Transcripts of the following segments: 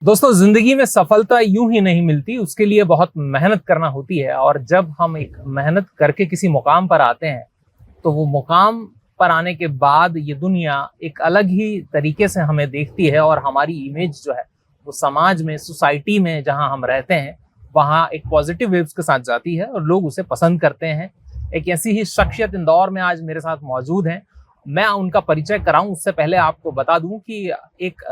दोस्तों, जिंदगी में सफलता यूं ही नहीं मिलती, उसके लिए बहुत मेहनत करना होती है। और जब हम एक मेहनत करके किसी मुकाम पर आते हैं तो वो मुकाम पर आने के बाद ये दुनिया एक अलग ही तरीके से हमें देखती है और हमारी इमेज जो है वो समाज में, सोसाइटी में जहां हम रहते हैं वहां एक पॉजिटिव वेव्स के साथ जाती है और लोग उसे पसंद करते हैं। एक ऐसी ही शख्सियत इंदौर में आज मेरे साथ मौजूद हैं। मैं उनका परिचय कराऊं उससे पहले आपको बता दूं कि एक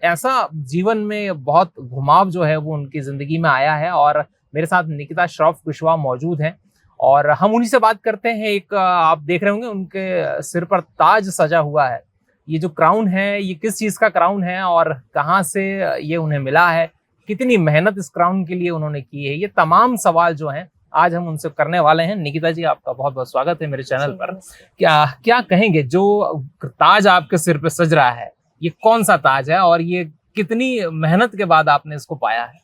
ऐसा जीवन में बहुत घुमाव जो है वो उनकी जिंदगी में आया है। और मेरे साथ निकिता श्रॉफ कुशवाहा मौजूद हैं और हम उन्हीं से बात करते हैं। एक आप देख रहे होंगे उनके सिर पर ताज सजा हुआ है। ये जो क्राउन है ये किस चीज का क्राउन है और कहाँ से ये उन्हें मिला है, कितनी मेहनत इस क्राउन के लिए उन्होंने की है, ये तमाम सवाल जो हैं आज हम उनसे करने वाले हैं। निकिता जी, आपका बहुत बहुत स्वागत है मेरे चैनल पर। क्या क्या कहेंगे, जो ताज आपके सिर पे सज रहा है ये कौन सा ताज है और ये कितनी मेहनत के बाद आपने इसको पाया है?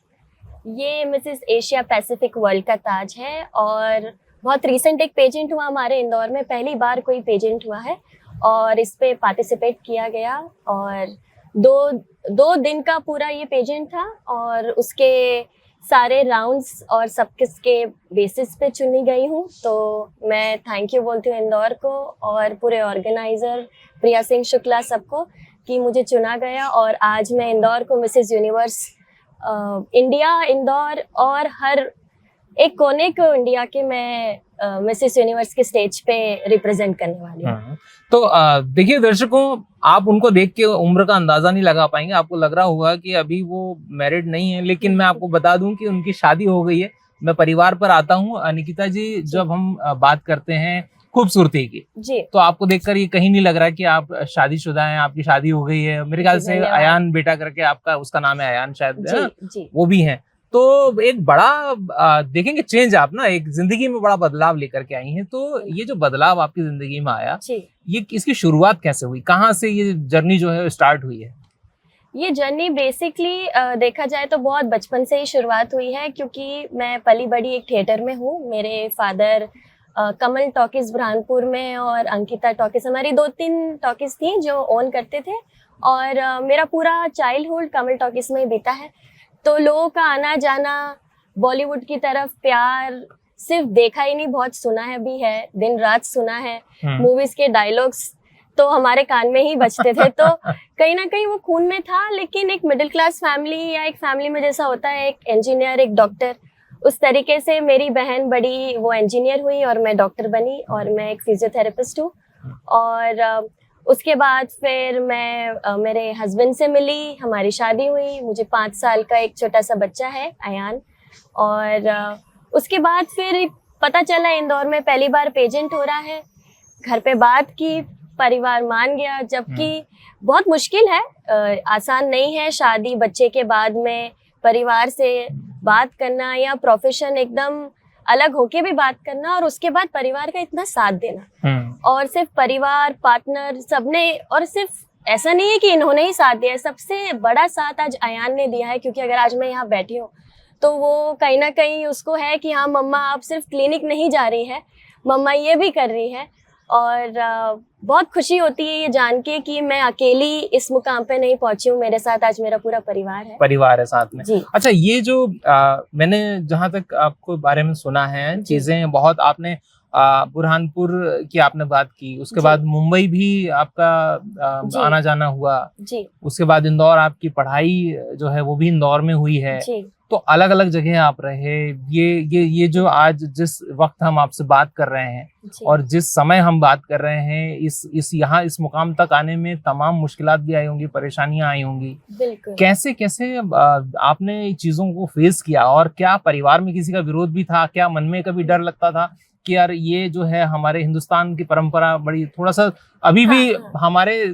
ये मिसेस एशिया पैसिफिक वर्ल्ड का ताज है और बहुत रीसेंट एक पेजेंट हुआ हमारे इंदौर में, पहली बार कोई पेजेंट हुआ है और इस पे पार्टिसिपेट किया गया। और दो दिन का पूरा ये पेजेंट था और उसके सारे राउंड्स और सब किसके बेसिस पे चुनी गई हूँ। तो मैं थैंक यू बोलती हूँ इंदौर को और पूरे ऑर्गेनाइजर प्रिया सिंह शुक्ला सबको कि मुझे चुना गया। और आज मैं इंदौर को मिसेस यूनिवर्स इंडिया, इंदौर और हर एक कोने को इंडिया के मैं मिसेस यूनिवर्स के स्टेज पे रिप्रेजेंट करने वाली हूँ। तो देखिए दर्शकों, आप उनको देख के उम्र का अंदाजा नहीं लगा पाएंगे। आपको लग रहा होगा कि अभी वो मैरिड नहीं है, लेकिन मैं आपको बता दूं कि उनकी शादी हो गई है। मैं परिवार पर आता हूँ। निकिता जी, जब हम बात करते हैं खूबसूरती की जी, तो आपको देखकर ये कहीं नहीं लग रहा कि आप शादीशुदा हैं, आपकी शादी हो गई है। मेरे ख्याल से अयान बेटा करके आपका, उसका नाम है अयान शायद, है ना? जी। वो भी हैं। तो एक बड़ा देखेंगे चेंज, आप ना एक जिंदगी में बड़ा बदलाव लेकर के आई हैं। तो ये जो बदलाव आपकी जिंदगी में आया, ये इसकी शुरुआत कैसे हुई, कहाँ से ये जर्नी जो है स्टार्ट हुई है? ये जर्नी बेसिकली देखा जाए तो बहुत बचपन से ही शुरुआत हुई है, क्योंकि मैं पली बड़ी एक थिएटर में हूँ। मेरे फादर कमल टॉकीज बुरहानपुर में और अंकिता टॉकीज, हमारी 2-3 टॉकीज थी जो ओन करते थे। और मेरा पूरा चाइल्डहुड कमल टॉकीज में ही बीता है। तो लोगों का आना जाना, बॉलीवुड की तरफ प्यार सिर्फ देखा ही नहीं, बहुत सुना है भी है, दिन रात सुना है। मूवीज के डायलॉग्स तो हमारे कान में ही बजते थे। तो कहीं ना कहीं वो खून में था। लेकिन एक मिडिल क्लास फैमिली या एक फैमिली में जैसा होता है, एक इंजीनियर, एक डॉक्टर, उस तरीके से मेरी बहन बड़ी वो इंजीनियर हुई और मैं डॉक्टर बनी और मैं एक फिजियोथेरेपिस्ट हूँ। और उसके बाद फिर मैं मेरे हस्बैंड से मिली, हमारी शादी हुई, मुझे 5 साल का एक छोटा सा बच्चा है अयान। और उसके बाद फिर पता चला इंदौर में पहली बार पेजेंट हो रहा है। घर पे बात की, परिवार मान गया, जबकि बहुत मुश्किल है, आसान नहीं है शादी बच्चे के बाद में परिवार से बात करना या प्रोफेशन एकदम अलग होके भी बात करना और उसके बाद परिवार का इतना साथ देना। और सिर्फ परिवार, पार्टनर सबने, और सिर्फ ऐसा नहीं है कि इन्होंने ही साथ दिया है, सबसे बड़ा साथ आज अयान ने दिया है। क्योंकि अगर आज मैं यहाँ बैठी हूँ तो वो कहीं ना कहीं उसको है कि हाँ मम्मा आप सिर्फ क्लिनिक नहीं जा रही है, मम्मा ये भी कर रही है। और बहुत खुशी होती है ये जान के कि मैं अकेली इस मुकाम पे नहीं पहुंची हूँ, मेरे साथ आज मेरा पूरा परिवार है साथ में। जी। अच्छा, ये जो मैंने जहां तक आपको बारे में सुना है, चीजें बहुत आपने बुरहानपुर की आपने बात की, उसके बाद मुंबई भी आपका आना जाना हुआ जी। उसके बाद इंदौर, आपकी पढ़ाई जो है वो भी इंदौर में हुई है जी। तो अलग अलग जगह आप रहे। ये जो आज जिस वक्त हम आपसे बात कर रहे हैं और जिस समय हम बात कर रहे हैं, इस मुकाम तक आने में तमाम मुश्किलात भी आई होंगी, परेशानियां आई होंगी। कैसे कैसे आपने चीजों को फेस किया और क्या परिवार में किसी का विरोध भी था? क्या मन में कभी डर लगता था कि यार ये जो है हमारे हिंदुस्तान की परंपरा बड़ी, थोड़ा सा अभी भी हमारे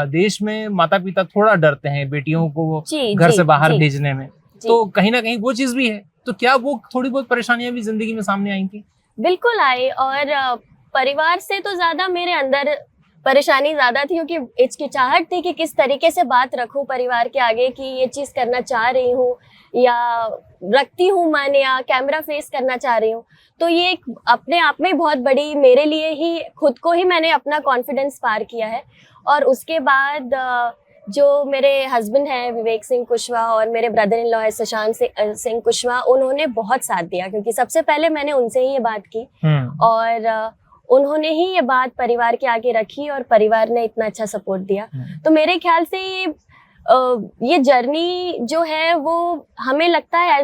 देश में माता पिता थोड़ा डरते हैं बेटियों को घर से बाहर भेजने में, तो कहीं ना कहीं वो चीज भी है। तो क्या वो थोड़ी बहुत परेशानियां भी जिंदगी में सामने आई थी? बिल्कुल आई। और परिवार से तो ज्यादा मेरे अंदर परेशानी ज्यादा थी, क्योंकि हिचकिचाहट थी कि किस तरीके से बात रखूं परिवार के आगे कि ये चीज करना चाह रही हूँ या रखती हूँ मन, या कैमरा फेस करना चाह रही हूँ। तो ये एक अपने आप में बहुत बड़ी, मेरे लिए ही खुद को ही मैंने अपना कॉन्फिडेंस पार किया है। और उसके बाद जो मेरे हस्बैंड हैं विवेक सिंह कुशवाहा और मेरे ब्रदर इन लॉ है शशांक सिंह कुशवाहा, उन्होंने बहुत साथ दिया, क्योंकि सबसे पहले मैंने उनसे ही ये बात की और उन्होंने ही ये बात परिवार के आगे रखी और परिवार ने इतना अच्छा सपोर्ट दिया। तो मेरे ख्याल से ये जर्नी जो है वो हमें लगता है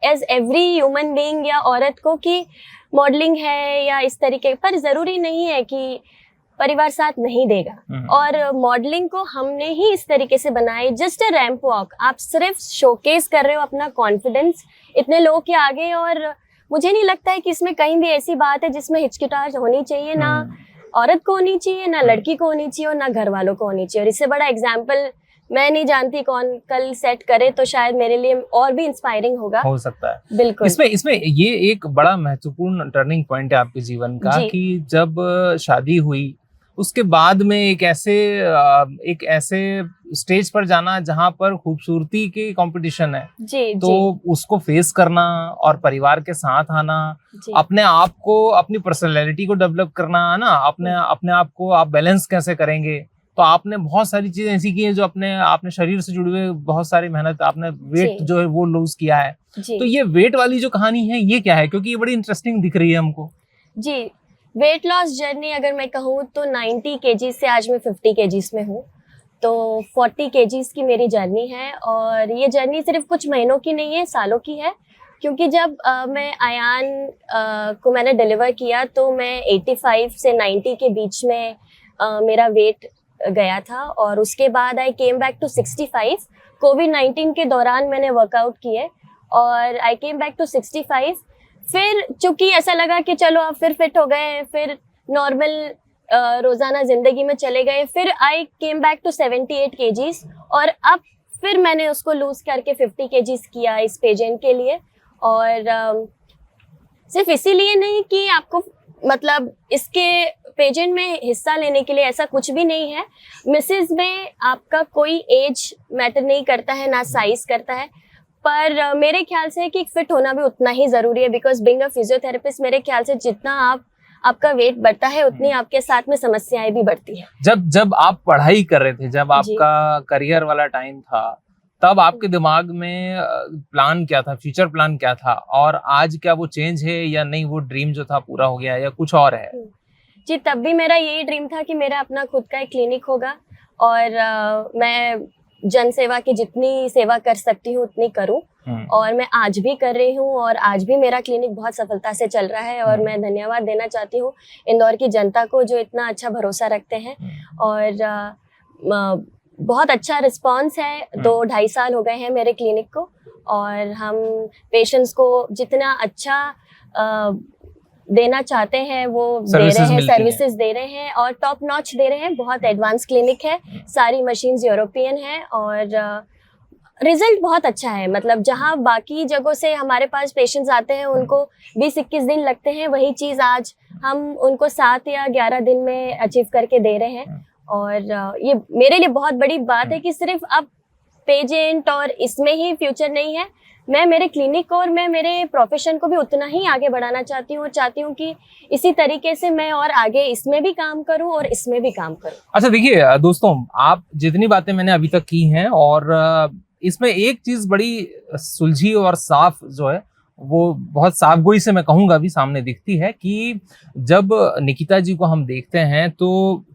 एज एवरी ह्यूमन बीइंग या औरत को कि मॉडलिंग है या इस तरीके, पर जरूरी नहीं है कि परिवार साथ नहीं देगा। और मॉडलिंग को हमने ही इस तरीके से बनाई, जस्ट अ रैंप वॉक। आप सिर्फ शोकेस कर रहे हो अपना कॉन्फिडेंस इतने लोगों के आगे, और मुझे नहीं लगता है कि इसमें कहीं भी ऐसी बात है जिसमें हिचकिचाहट होनी चाहिए, ना औरत को होनी चाहिए, ना लड़की को होनी चाहिए और ना घर वालों को होनी चाहिए। और इससे बड़ा एग्जाम्पल मैं नहीं जानती कौन कल सेट करे, तो शायद मेरे लिए और भी इंस्पायरिंग होगा। हो सकता है बिल्कुल। इसमें ये एक बड़ा महत्वपूर्ण टर्निंग पॉइंट है आपके जीवन का कि जब शादी हुई उसके बाद में एक ऐसे स्टेज पर जाना जहां पर खूबसूरती की कंपटीशन है, तो उसको फेस करना और परिवार के साथ आना, अपने आप को, अपनी पर्सनैलिटी को डेवलप करना, है ना, अपने आप को आप बैलेंस कैसे करेंगे। तो आपने बहुत सारी चीजें ऐसी की हैं जो आपने शरीर से जुड़े हुए बहुत सारी मेहनत, आपने वेट जो है वो लूज किया है। तो ये वेट वाली जो कहानी है ये क्या है, क्योंकि ये बड़ी इंटरेस्टिंग दिख रही है हमको। जी, वेट लॉस जर्नी अगर मैं कहूँ तो 90 केजीज से आज मैं 50 केजीज में हूँ, तो 40 केजीज की मेरी जर्नी है। और ये जर्नी सिर्फ कुछ महीनों की नहीं है, सालों की है। क्योंकि जब मैं अयान को मैंने डिलीवर किया तो मैं 85 से 90 के बीच में मेरा वेट गया था, और उसके बाद आई केम बैक टू 65। कोविड-19 के दौरान मैंने वर्कआउट किए और आई केम बैक टू 65। फिर चूंकि ऐसा लगा कि चलो अब फिर फिट हो गए, फिर नॉर्मल रोजाना जिंदगी में चले गए, फिर आई केम बैक टू 78 केजीज, और अब फिर मैंने उसको लूज करके 50 केजीज किया इस पेजेंट के लिए। और सिर्फ इसीलिए नहीं कि आपको, मतलब इसके पेजेंट में हिस्सा लेने के लिए ऐसा कुछ भी नहीं है। मिसेज में आपका कोई एज मैटर नहीं करता है, ना साइज करता है, पर मेरे ख्याल से कि फिट होना भी उतना ही जरूरी है। बिकॉज बीइंग अ फिजियोथेरेपिस्ट, मेरे ख्याल से जितना आपका वेट बढ़ता है उतनी आपके साथ में समस्याएं भी बढ़ती है। जब आप पढ़ाई कर रहे थे, जब आपका करियर वाला टाइम था, तब आपके दिमाग में प्लान क्या था, फ्यूचर प्लान क्या था, और आज क्या वो चेंज है या नहीं, वो ड्रीम जो था पूरा हो गया या कुछ और है? जी, तब भी मेरा यही ड्रीम था कि मेरा अपना खुद का एक क्लिनिक होगा और मैं जन सेवा की जितनी सेवा कर सकती हूँ उतनी करूँ। और मैं आज भी कर रही हूँ, और आज भी मेरा क्लिनिक बहुत सफलता से चल रहा है। और मैं धन्यवाद देना चाहती हूँ इंदौर की जनता को जो इतना अच्छा भरोसा रखते हैं। और बहुत अच्छा रिस्पांस है। 2-2.5 साल हो गए हैं मेरे क्लिनिक को, और हम पेशेंट्स को जितना अच्छा देना चाहते हैं वो दे रहे हैं, सर्विसेज दे रहे हैं, और टॉप नॉच दे रहे हैं। बहुत एडवांस क्लिनिक है, सारी मशीन्स यूरोपियन है, और रिजल्ट बहुत अच्छा है। मतलब जहां बाकी जगहों से हमारे पास पेशेंट्स आते हैं उनको 20-21 दिन लगते हैं, वही चीज़ आज हम उनको 7 या 11 दिन में अचीव करके दे रहे हैं। और ये मेरे लिए बहुत बड़ी बात है कि सिर्फ अब पेजेंट और इसमें ही फ्यूचर नहीं है। मैं मेरे क्लिनिक को और मैं मेरे प्रोफेशन को भी उतना ही आगे बढ़ाना चाहती हूँ, और चाहती हूँ कि इसी तरीके से मैं और आगे इसमें भी काम करूँ और इसमें भी काम करूँ। अच्छा, देखिए दोस्तों, आप जितनी बातें मैंने अभी तक की हैं, और इसमें एक चीज बड़ी सुलझी और साफ जो है वो बहुत साफ गोई से मैं कहूंगा भी सामने दिखती है कि जब निकिता जी को हम देखते हैं तो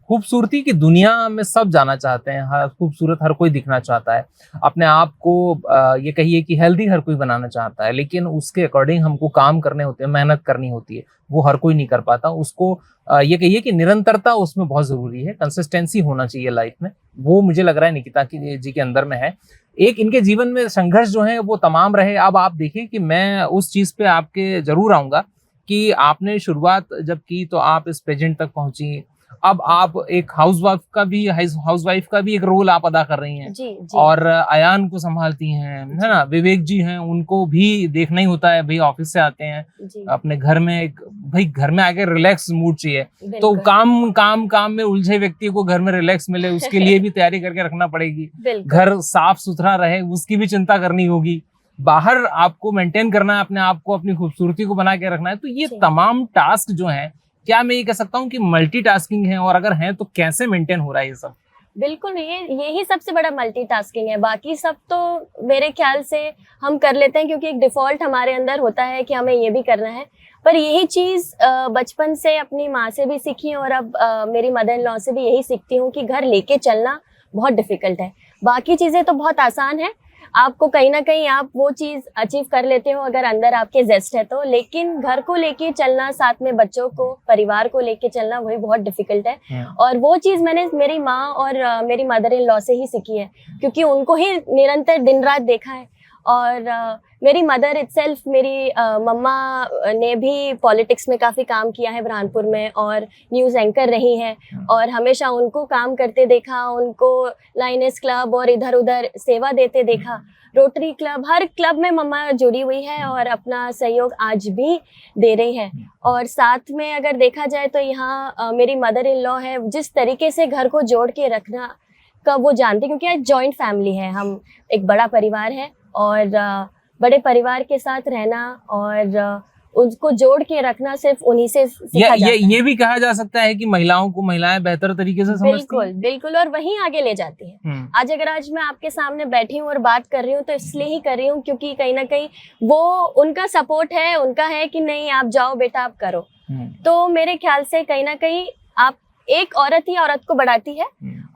खूबसूरती की दुनिया में सब जाना चाहते हैं, हर खूबसूरत हर कोई दिखना चाहता है, अपने आप को ये कहिए कि हेल्दी हर कोई बनाना चाहता है, लेकिन उसके अकॉर्डिंग हमको काम करने होते हैं, मेहनत करनी होती है, वो हर कोई नहीं कर पाता। उसको ये कहिए कि निरंतरता उसमें बहुत जरूरी है, कंसिस्टेंसी होना चाहिए लाइफ में। वो मुझे लग रहा है निकिता जी के अंदर में है। एक इनके जीवन में संघर्ष जो है वो तमाम रहे। अब आप देखिए कि मैं उस चीज पे आपके जरूर आऊंगा कि आपने शुरुआत जब की तो आप इस पेजेंट तक पहुंची, अब आप एक हाउसवाइफ का भी एक रोल आप अदा कर रही हैं। जी। और अयान को संभालती हैं, है ना, विवेक जी हैं, उनको भी देखना ही होता है, भाई ऑफिस से आते हैं अपने घर में, भाई घर में आके रिलैक्स मूड चाहिए, तो काम में उलझे व्यक्ति को घर में रिलैक्स मिले उसके लिए भी तैयारी करके रखना पड़ेगी, घर साफ सुथरा रहे उसकी भी चिंता करनी होगी, बाहर आपको मेंटेन करना है अपने आप को, अपनी खूबसूरती को बना के रखना है। तो ये तमाम टास्क जो हैं, क्या मैं ये कह सकता हूँ कि मल्टीटास्किंग है, और अगर हैं तो कैसे मेंटेन हो रहा है ये सब? बिल्कुल, यही सबसे बड़ा मल्टीटास्किंग है। बाकी सब तो मेरे ख्याल से हम कर लेते हैं क्योंकि एक डिफ़ॉल्ट हमारे अंदर होता है कि हमें ये भी करना है। पर यही चीज़ बचपन से अपनी माँ से भी सीखी और अब मेरी मदर इन लॉ से भी यही सीखती हूँ कि घर लेके चलना बहुत डिफ़िकल्ट है। बाकी चीज़ें तो बहुत आसान है, आपको कहीं न कहीं आप वो चीज़ अचीव कर लेते हो अगर अंदर आपके ज़ेस्ट है तो, लेकिन घर को लेके चलना, साथ में बच्चों को, परिवार को लेके चलना वही बहुत डिफ़िकल्ट है। और वो चीज़ मैंने मेरी माँ और मेरी मदर इन लॉ से ही सीखी है क्योंकि उनको ही निरंतर दिन-रात देखा है। और मेरी मदर इटसेल्फ, मेरी मम्मा ने भी पॉलिटिक्स में काफ़ी काम किया है बुरहानपुर में और न्यूज़ एंकर रही हैं और हमेशा उनको काम करते देखा, उनको लायनेस क्लब और इधर-उधर सेवा देते देखा। रोटरी क्लब, हर क्लब में मम्मा जुड़ी हुई है और अपना सहयोग आज भी दे रही है। और साथ में अगर देखा जाए तो यहाँ मेरी मदर इन लॉ है, जिस तरीके से घर को जोड़ के रखना का वो जानती, क्योंकि आज जॉइंट फैमिली है, हम एक बड़ा परिवार है और बड़े परिवार के साथ रहना और उसको जोड़ के रखना सिर्फ उन्हीं से सीखा जाता है। ये भी कहा जा सकता है कि महिलाओं को महिलाएं बेहतर तरीके से समझती हैं। बिल्कुल, बिल्कुल, और वहीं आगे ले जाती हैं। आज मैं आपके सामने बैठी हूँ और बात कर रही हूँ तो इसलिए ही कर रही हूँ क्योंकि कहीं ना कहीं वो उनका सपोर्ट है, उनका है कि नहीं आप जाओ बेटा, आप करो। तो मेरे ख्याल से कहीं ना कहीं आप, एक औरत ही औरत को बढ़ाती है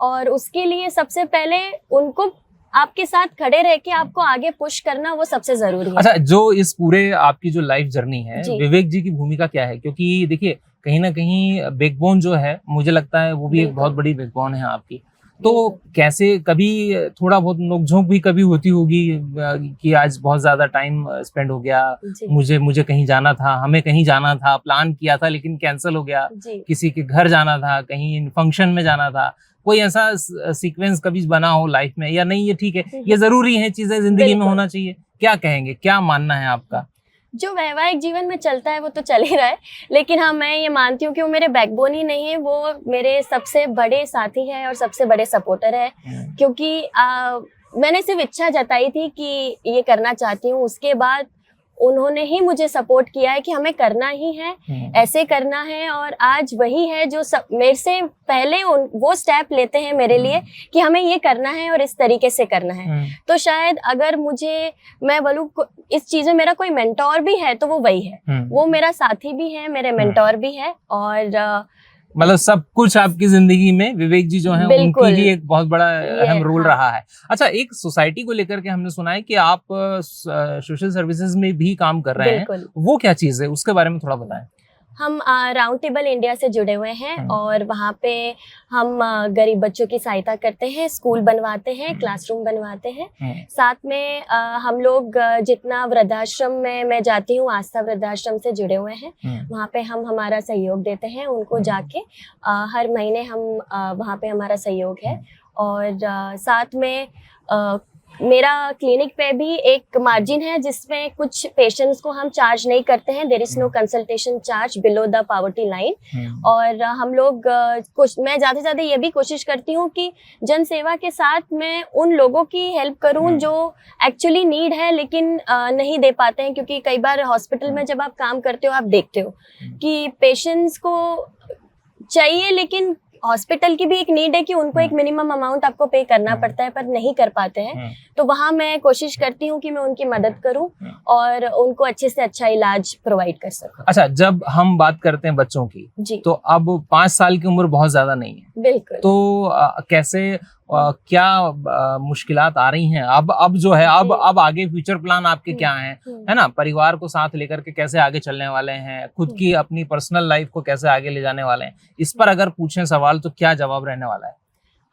और उसके लिए सबसे पहले उनको आपके साथ खड़े रह के आपको आगे पुश करना वो सबसे जरूरी है। अच्छा, जो इस पूरे आपकी जो लाइफ जर्नी है, विवेक जी की भूमिका क्या है? क्योंकि देखिए कहीं ना कहीं बैकबोन जो है, मुझे लगता है वो भी एक बहुत बड़ी बैकबोन है आपकी। तो कैसे, कभी थोड़ा बहुत नोकझोंक भी कभी होती होगी कि आज बहुत ज्यादा टाइम स्पेंड हो गया, मुझे कहीं जाना था, हमें कहीं जाना था, प्लान किया था लेकिन कैंसिल हो गया, किसी के घर जाना था, कहीं फंक्शन में जाना था, कोई ऐसा सीक्वेंस कभी बना हो लाइफ में, या नहीं ये ठीक है, ये जरूरी है, चीजें जिंदगी में होना चाहिए? क्या कहेंगे, क्या मानना है आपका? जो वैवाहिक जीवन में चलता है वो तो चल ही रहा है, लेकिन हाँ मैं ये मानती हूँ कि वो मेरे बैकबोन ही नहीं है, वो मेरे सबसे बड़े साथी है और सबसे बड़े सपोर्टर है। क्योंकि मैंने सिर्फ इच्छा जताई थी कि ये करना चाहती हूँ, उसके बाद उन्होंने ही मुझे सपोर्ट किया है कि हमें करना ही है, ऐसे करना है। और आज वही है जो मेरे से पहले वो स्टेप लेते हैं मेरे लिए कि हमें ये करना है और इस तरीके से करना है। तो शायद अगर मैं बोलूं इस चीज में मेरा कोई मेंटोर भी है तो वो वही है, वो मेरा साथी भी है, मेरे मेंटोर भी है। और मतलब सब कुछ आपकी जिंदगी में विवेक जी जो हैं उनकी ही एक बहुत बड़ा अहम रोल रहा है। अच्छा, एक सोसाइटी को लेकर के हमने सुना है कि आप सोशल सर्विसेज में भी काम कर रहे हैं, वो क्या चीज है, उसके बारे में थोड़ा बताएं। हम राउंड टेबल इंडिया से जुड़े हुए हैं और वहाँ पे हम गरीब बच्चों की सहायता करते हैं, स्कूल बनवाते हैं, क्लासरूम बनवाते हैं। साथ में हम लोग जितना वृद्धाश्रम में मैं जाती हूँ, आस्था वृद्धाश्रम से जुड़े हुए हैं, वहाँ पे हम हमारा सहयोग देते हैं उनको जाके, हर महीने हम वहाँ पे हमारा सहयोग है। और साथ में मेरा क्लिनिक पे भी एक मार्जिन है जिसमें कुछ पेशेंट्स को हम चार्ज नहीं करते हैं, there is no consultation charge below the poverty line. और हम लोग मैं ज़्यादा से ज़्यादा ये भी कोशिश करती हूँ कि जन सेवा के साथ मैं उन लोगों की हेल्प करूँ जो एक्चुअली नीड है लेकिन नहीं दे पाते हैं। क्योंकि कई बार हॉस्पिटल में जब आप काम करते हो आप देखते हो कि पेशेंट्स को चाहिए लेकिन हॉस्पिटल की भी एक नीड है कि उनको एक मिनिमम अमाउंट आपको पे करना पड़ता है, पर नहीं कर पाते हैं। तो वहाँ मैं कोशिश करती हूँ कि मैं उनकी मदद करूँ और उनको अच्छे से अच्छा इलाज प्रोवाइड कर सकूँ। अच्छा, जब हम बात करते हैं बच्चों की जी, तो अब 5 साल की उम्र बहुत ज्यादा नहीं है, बिल्कुल। तो कैसे क्या मुश्किलात आ रही हैं अब जो है, अब आगे फ्यूचर प्लान आपके क्या हैं, है ना? परिवार को साथ लेकर के कैसे आगे चलने वाले हैं, खुद की अपनी पर्सनल लाइफ को कैसे आगे ले जाने वाले हैं, इस पर अगर पूछें सवाल तो क्या जवाब रहने वाला है?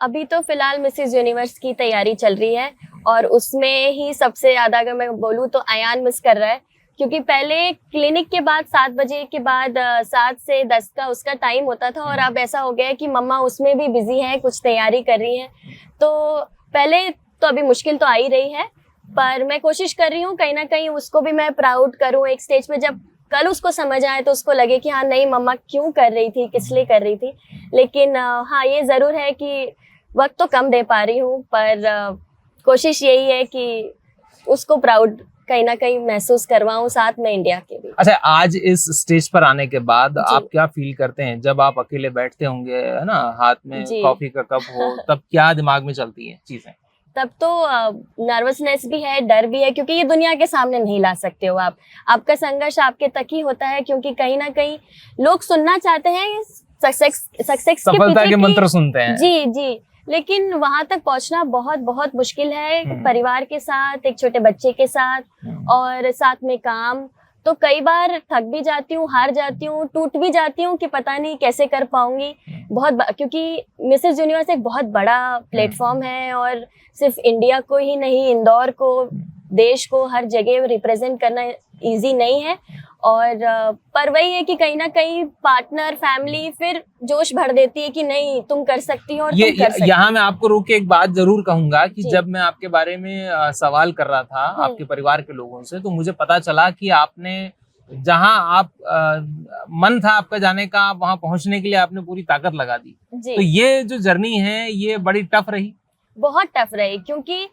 अभी तो फिलहाल मिसेस यूनिवर्स की तैयारी चल रही है और उसमें ही सबसे ज्यादा अगर मैं बोलूँ तो अयान मिस कर रहा है। क्योंकि पहले क्लिनिक के बाद 7 बजे के बाद 7 से 10 का उसका टाइम होता था और अब ऐसा हो गया है कि मम्मा उसमें भी बिजी है, कुछ तैयारी कर रही है। तो पहले तो अभी मुश्किल तो आ ही रही है, पर मैं कोशिश कर रही हूँ कहीं ना कहीं उसको भी मैं प्राउड करूँ एक स्टेज पे, जब कल उसको समझ आए तो उसको लगे कि हाँ नहीं मम्मा क्यों कर रही थी, किस लिए कर रही थी। लेकिन हाँ ये ज़रूर है कि वक्त तो कम दे पा रही हूँ, पर कोशिश यही है कि उसको प्राउड कहीं ना कहीं महसूस करवाऊं, साथ में इंडिया के भी। अच्छा, आज इस स्टेज पर आने के बाद जी। आप क्या फील करते हैं जब आप अकेले बैठते होंगे, है ना, हाथ में जी। कॉफी का कप हो, तब क्या दिमाग में चलती हैं चीजें? तब तो नर्वसनेस भी है, डर भी है, क्योंकि ये दुनिया के सामने नहीं ला सकते हो आप। आपका संघर्ष आपके तक ही होता है, क्योंकि कहीं ना कहीं लोग सुनना चाहते हैं सक्सेस सफलता के मंत्र सुनते हैं। जी जी, लेकिन वहां तक पहुंचना बहुत बहुत मुश्किल है, परिवार के साथ, एक छोटे बच्चे के साथ, और साथ में काम। तो कई बार थक भी जाती हूँ, हार जाती हूँ, टूट भी जाती हूँ कि पता नहीं कैसे कर पाऊंगी। क्योंकि मिसेस यूनिवर्स एक बहुत बड़ा प्लेटफॉर्म है, और सिर्फ इंडिया को ही नहीं, इंदौर को, देश को, हर जगह रिप्रेजेंट करना इजी नहीं है। और पर वही है कि कहीं ना कहीं पार्टनर, फैमिली फिर जोश भर देती है कि नहीं, तुम कर सकती हो और तुम कर सकती। यहाँ मैं आपको रोक के एक बात जरूर कहूंगा कि जी। जब मैं आपके बारे में सवाल कर रहा था आपके परिवार के लोगों से, तो मुझे पता चला कि आपने जहां आप मन था आपका जाने का, आप वहां पहुंचने के लिए आपने पूरी ताकत लगा दी। तो ये जो जर्नी है ये बड़ी टफ रही। बहुत टफ रही, क्योंकि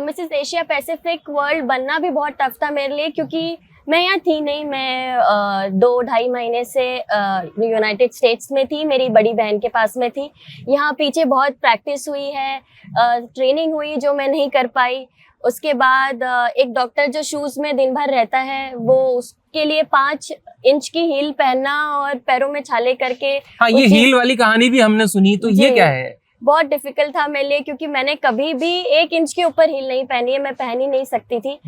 मिसेस एशिया पैसिफिक वर्ल्ड बनना भी बहुत टफ था मेरे लिए, क्योंकि मैं यहाँ थी नहीं। मैं 2-2.5 महीने से यूनाइटेड स्टेट्स में थी, मेरी बड़ी बहन के पास में थी। यहाँ पीछे बहुत प्रैक्टिस हुई है, ट्रेनिंग हुई जो मैं नहीं कर पाई। उसके बाद एक डॉक्टर जो शूज में दिन भर रहता है, वो उसके लिए 5 इंच की हील पहनना और पैरों में छाले करके। हाँ, ये हील वाली कहानी भी हमने सुनी, तो ये क्या है? बहुत डिफिकल्ट था मेरे लिए, क्योंकि मैंने कभी भी 1 इंच के ऊपर हील नहीं पहनी है, मैं पहन ही नहीं सकती थी।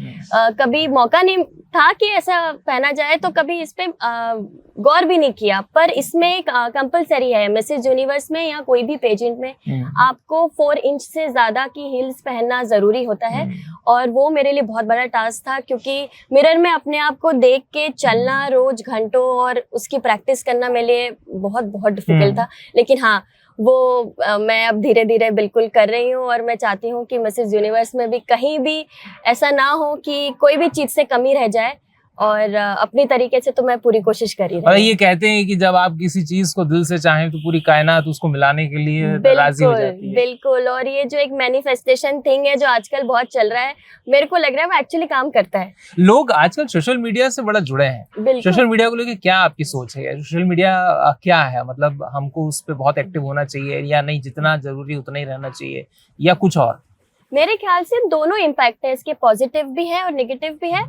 कभी मौका नहीं था कि ऐसा पहना जाए, तो कभी इस पे गौर भी नहीं किया। पर इसमें कंपलसरी है मिसेस यूनिवर्स में या कोई भी पेजेंट में, आपको 4 इंच से ज्यादा की हील्स पहनना जरूरी होता है। और वो मेरे लिए बहुत बड़ा टास्क था, क्योंकि मिरर में अपने आप को देख के चलना रोज घंटों और उसकी प्रैक्टिस करना मेरे लिए बहुत बहुत डिफिकल्ट था। लेकिन हाँ, वो मैं अब धीरे धीरे बिल्कुल कर रही हूँ, और मैं चाहती हूँ कि मिसेस यूनिवर्स में भी कहीं भी ऐसा ना हो कि कोई भी चीज से कमी रह जाए, और अपनी तरीके से तो मैं पूरी कोशिश कर रही हूँ। ये कहते हैं कि जब आप किसी चीज को दिल से चाहें तो पूरी कायनात उसको मिलाने के लिए राजी हो जाती है। बिल्कुल। और ये जो एक मैनिफेस्टेशन थिंग है जो आजकल बहुत चल रहा है, मेरे को लग रहा है वो एक्चुअली काम करता है। लोग आजकल सोशल मीडिया से बड़ा जुड़े हैं। सोशल मीडिया को लेकर क्या आपकी सोच है? सोशल मीडिया क्या है? मतलब हमको उस पर बहुत एक्टिव होना चाहिए या नहीं, जितना जरूरी उतना ही रहना चाहिए, या कुछ और? मेरे ख्याल से दोनों इम्पैक्ट है इसके, पॉजिटिव भी है और नेगेटिव भी है।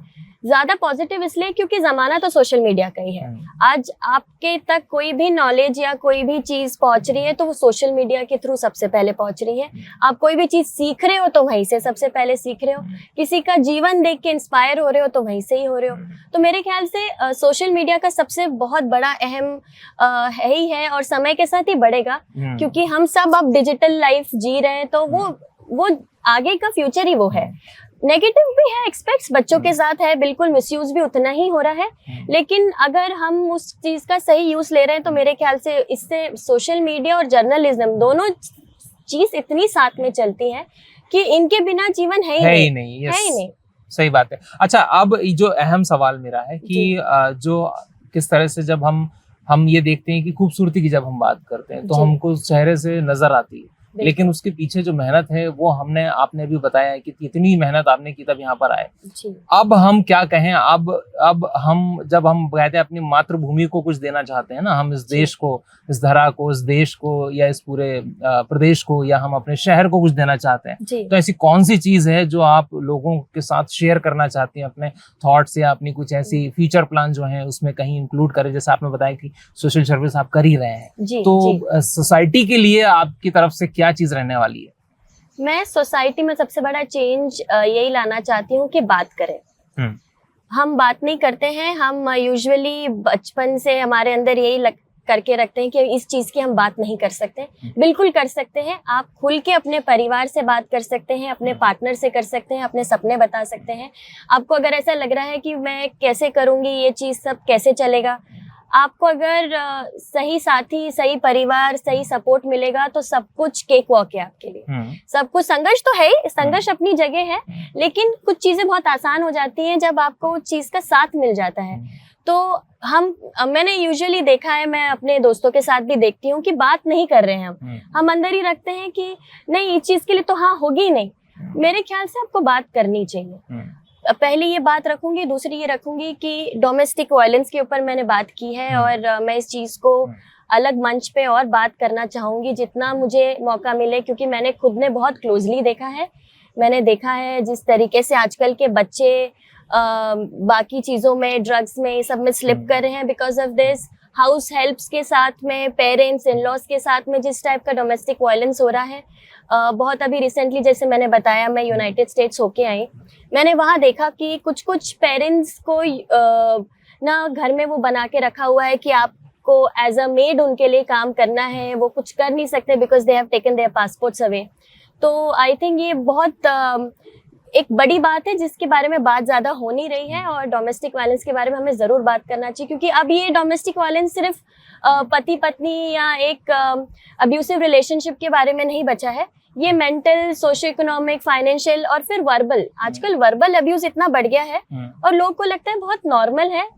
ज्यादा पॉजिटिव इसलिए क्योंकि जमाना तो सोशल मीडिया का ही है। आज आपके तक कोई भी नॉलेज या कोई भी चीज पहुंच रही है तो वो सोशल मीडिया के थ्रू सबसे पहले पहुंच रही है। आप कोई भी चीज सीख रहे हो तो वहीं से सबसे पहले सीख रहे हो, किसी का जीवन देख के इंस्पायर हो रहे हो तो वहीं से ही हो रहे हो। तो मेरे ख्याल से सोशल मीडिया का सबसे बहुत बड़ा अहम है ही है, और समय के साथ ही बढ़ेगा, क्योंकि हम सब अब डिजिटल लाइफ जी रहे हैं, तो वो आगे का फ्यूचर ही वो है। नेगेटिव भी है, एक्सपेक्ट्स बच्चों के साथ है, बिल्कुल मिसयूज भी उतना ही हो रहा है। लेकिन अगर हम उस चीज का सही यूज ले रहे हैं तो मेरे ख्याल से इससे सोशल मीडिया और जर्नलिज्म दोनों चीज इतनी साथ में चलती है कि इनके बिना जीवन है ही नहीं। सही बात है। अच्छा, अब जो अहम सवाल मेरा है कि जो किस तरह से जब हम ये देखते हैं कि खूबसूरती की जब हम बात करते हैं तो हमको चेहरे से नजर आती है, लेकिन उसके पीछे जो मेहनत है वो आपने भी बताया है कि इतनी मेहनत आपने की तब यहाँ पर आए। अब हम क्या कहें, अब हम जब हम कहते हैं अपनी मातृभूमि को कुछ देना चाहते हैं ना, हम इस देश को, इस धरा को, इस देश को, या इस पूरे प्रदेश को, या हम अपने शहर को कुछ देना चाहते हैं, तो ऐसी कौन सी चीज है जो आप लोगों के साथ शेयर करना चाहती हैं, अपने थॉट्स या अपनी कुछ ऐसी फ्यूचर प्लान जो है उसमें कहीं इंक्लूड करें? जैसे आपने बताया कि सोशल सर्विस आप कर ही रहे हैं, तो सोसाइटी के लिए आपकी तरफ से क्या चीज रहने वाली है? मैं सोसाइटी में सबसे बड़ा चेंज यही लाना चाहती हूँ कि बात करें। हम बात नहीं करते हैं, हम यूजुअली बचपन से हमारे अंदर यही करके रखते हैं कि इस चीज की हम बात नहीं कर सकते। बिल्कुल कर सकते हैं। आप खुल के अपने परिवार से बात कर सकते हैं, अपने पार्टनर से कर सकते हैं, अपने सपने बता सकते हैं। आपको अगर ऐसा लग रहा है कि मैं कैसे करूंगी, ये चीज सब कैसे चलेगा, आपको अगर सही साथी, सही परिवार, सही सपोर्ट मिलेगा तो सब कुछ केक वॉक है आपके लिए। सब कुछ, संघर्ष तो है ही, संघर्ष अपनी जगह है, लेकिन कुछ चीजें बहुत आसान हो जाती हैं जब आपको उस चीज का साथ मिल जाता है। तो मैंने यूजुअली देखा है, मैं अपने दोस्तों के साथ भी देखती हूँ कि बात नहीं कर रहे हैं हम अंदर ही रखते हैं कि नहीं, इस चीज के लिए तो हाँ होगी नहीं। मेरे ख्याल से आपको बात करनी चाहिए। पहले ये बात रखूंगी, दूसरी ये रखूंगी कि डोमेस्टिक वायलेंस के ऊपर मैंने बात की है और मैं इस चीज को अलग मंच पे और बात करना चाहूंगी जितना मुझे मौका मिले, क्योंकि मैंने खुद ने बहुत क्लोजली देखा है। मैंने देखा है जिस तरीके से आजकल के बच्चे बाकी चीजों में, ड्रग्स में, सब में स्लिप कर रहे हैं because of this. House helps के साथ में, पेरेंट्स, इन लॉज के साथ में जिस टाइप का डोमेस्टिक वायलेंस हो रहा है, बहुत अभी रिसेंटली जैसे मैंने बताया, मैं यूनाइटेड स्टेट्स होके आई, मैंने वहाँ देखा कि कुछ कुछ पेरेंट्स को ना घर में वो बना के रखा हुआ है कि आपको एज अ मेड उनके लिए काम करना है, वो कुछ कर नहीं सकते because they have taken their passports away. तो आई थिंक ये बहुत एक बड़ी बात है जिसके बारे में बात ज्यादा हो नहीं रही है, और डोमेस्टिक वायलेंस के बारे में हमें जरूर बात करना चाहिए, क्योंकि अब ये डोमेस्टिक वायलेंस सिर्फ पति पत्नी या एक अब्यूसिव रिलेशनशिप के बारे में नहीं बचा है। ये मेंटल, सोशो इकोनॉमिक, फाइनेंशियल और फिर वर्बल, आजकल वर्बल अब्यूज इतना बढ़ गया है और लोगों को लगता है बहुत नॉर्मल है,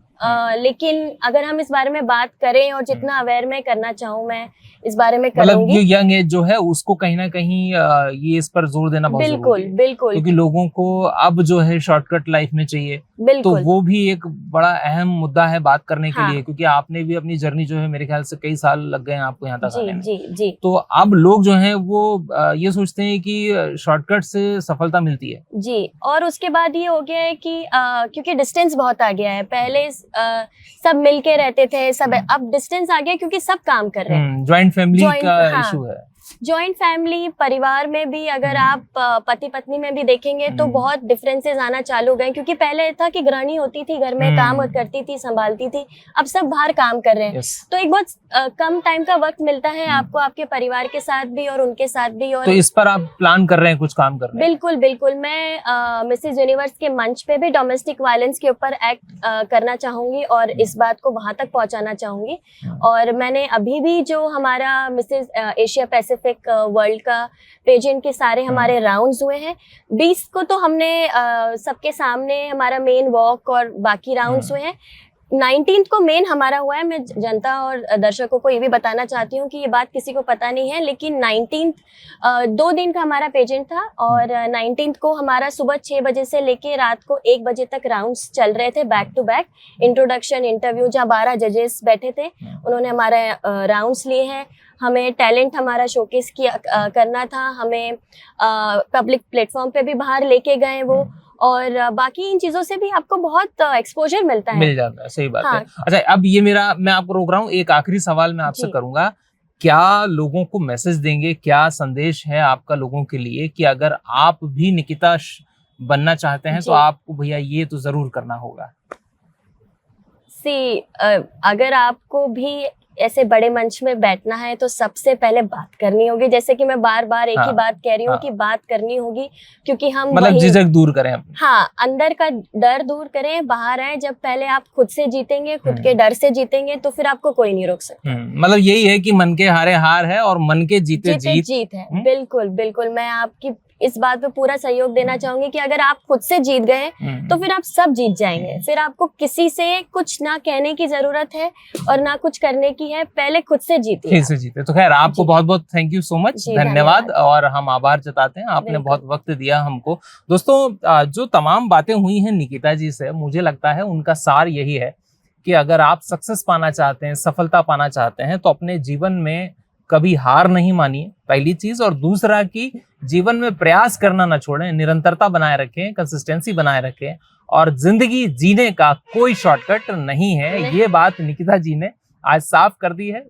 लेकिन अगर हम इस बारे में बात करें और जितना अवेयर मैं करना चाहूँ मैं इस बारे में करूंगी। मतलब ये यंग एज जो है उसको कहीं ना कहीं ये इस पर जोर देना बहुत बिल्कुल जरूरी है। बिल्कुल, क्योंकि लोगों को अब जो है शॉर्टकट लाइफ में चाहिए, तो वो भी एक बड़ा अहम मुद्दा है बात करने के लिए, क्योंकि आपने भी अपनी जर्नी जो है मेरे ख्याल से कई साल लग गए हैं आपको यहाँ तक आने में। जी। तो अब लोग जो हैं वो ये सोचते हैं कि शॉर्टकट से सफलता मिलती है जी, और उसके बाद ये हो गया है कि क्योंकि डिस्टेंस बहुत आ गया है, पहले सब मिलके रहते थे सब, अब डिस्टेंस आ गया क्योंकि सब काम कर रहे हैं। ज्वाइंट फैमिली का इशू है। जॉइंट फैमिली, परिवार में भी अगर आप पति पत्नी में भी देखेंगे तो बहुत डिफरेंसेस आना चालू हो गए, क्योंकि पहले था कि गृहिणी होती थी, घर में काम करती थी, संभालती थी, अब सब बाहर काम कर रहे हैं। तो एक बहुत कम टाइम का वक्त मिलता है आपको आपके परिवार के साथ भी और उनके साथ भी। और तो इस पर आप प्लान कर रहे हैं कुछ काम करने? बिल्कुल बिल्कुल, मैं मिसेस यूनिवर्स के मंच पे भी डोमेस्टिक वायलेंस के ऊपर एक्ट करना चाहूंगी और इस बात को वहां तक पहुंचाना चाहूंगी। और मैंने अभी भी जो हमारा मिसेस एशिया पैसिफिक वर्ल्ड का पेजेंट के सारे हमारे राउंड्स हुए हैं, 20 को तो हमने सबके सामने हमारा मेन वॉक और बाकी राउंड्स हुए हैं। 19th को मेन हमारा हुआ है। मैं जनता और दर्शकों को ये भी बताना चाहती हूँ कि ये बात किसी को पता नहीं है, लेकिन 19th 2 दिन का हमारा पेजेंट था और 19th को हमारा सुबह 6 बजे से लेके रात को 1 बजे तक राउंड्स चल रहे थे, back to back introduction interview, जहाँ 12 जजेस बैठे थे, उन्होंने हमारे राउंड्स लिए हैं। हमें टैलेंट हमारा शोकेस करना था, हमें पब्लिक प्लेटफॉर्म पे भी बाहर लेके गए वो, और बाकी इन चीजों से भी आपको बहुत एक्सपोजर मिलता है, मिल जाता है। सही बात है। अच्छा, अब ये मैं आपको रोक रहा हूँ, एक आखिरी सवाल मैं आपसे करूंगा, क्या लोगों को मैसेज देंगे, क्या संदेश है आपका लोगों के लिए कि अगर आप भी निकिता बनना चाहते हैं तो आपको भैया ये तो जरूर करना होगा? अगर आपको भी ऐसे बड़े मंच में बैठना है तो सबसे पहले बात करनी होगी, जैसे कि मैं बार बार एक ही बात कह रही हूँ कि बात करनी होगी, क्योंकि हम मतलब झिझक दूर करें अपनी। अंदर का डर दूर करें, बाहर आए। जब पहले आप खुद से जीतेंगे, खुद के डर से जीतेंगे, तो फिर आपको कोई नहीं रोक सकता। मतलब यही है कि मन के हारे हार है और मन के जीते जीत है। बिल्कुल बिल्कुल, मैं आपकी इस बात पे पूरा सहयोग देना चाहूंगी कि अगर आप खुद से जीत गए तो फिर आप सब जीत जाएंगे। फिर आपको किसी से कुछ ना कहने की जरूरत है और ना कुछ करने की है, पहले खुद से जीते। तो खैर, आपको बहुत बहुत थैंक यू सो मच, धन्यवाद, और हम आभार जताते हैं, आपने बहुत वक्त दिया हमको। दोस्तों, जो तमाम बातें हुई हैं निकिता जी से, मुझे लगता है उनका सार यही है कि अगर आप सक्सेस पाना चाहते हैं, सफलता पाना चाहते हैं, तो अपने जीवन में कभी हार नहीं मानिए, पहली चीज, और दूसरा कि जीवन में प्रयास करना ना छोड़ें, निरंतरता बनाए रखें, कंसिस्टेंसी बनाए रखें, और जिंदगी जीने का कोई शॉर्टकट नहीं है। ये बात निकिता जी ने आज साफ कर दी है।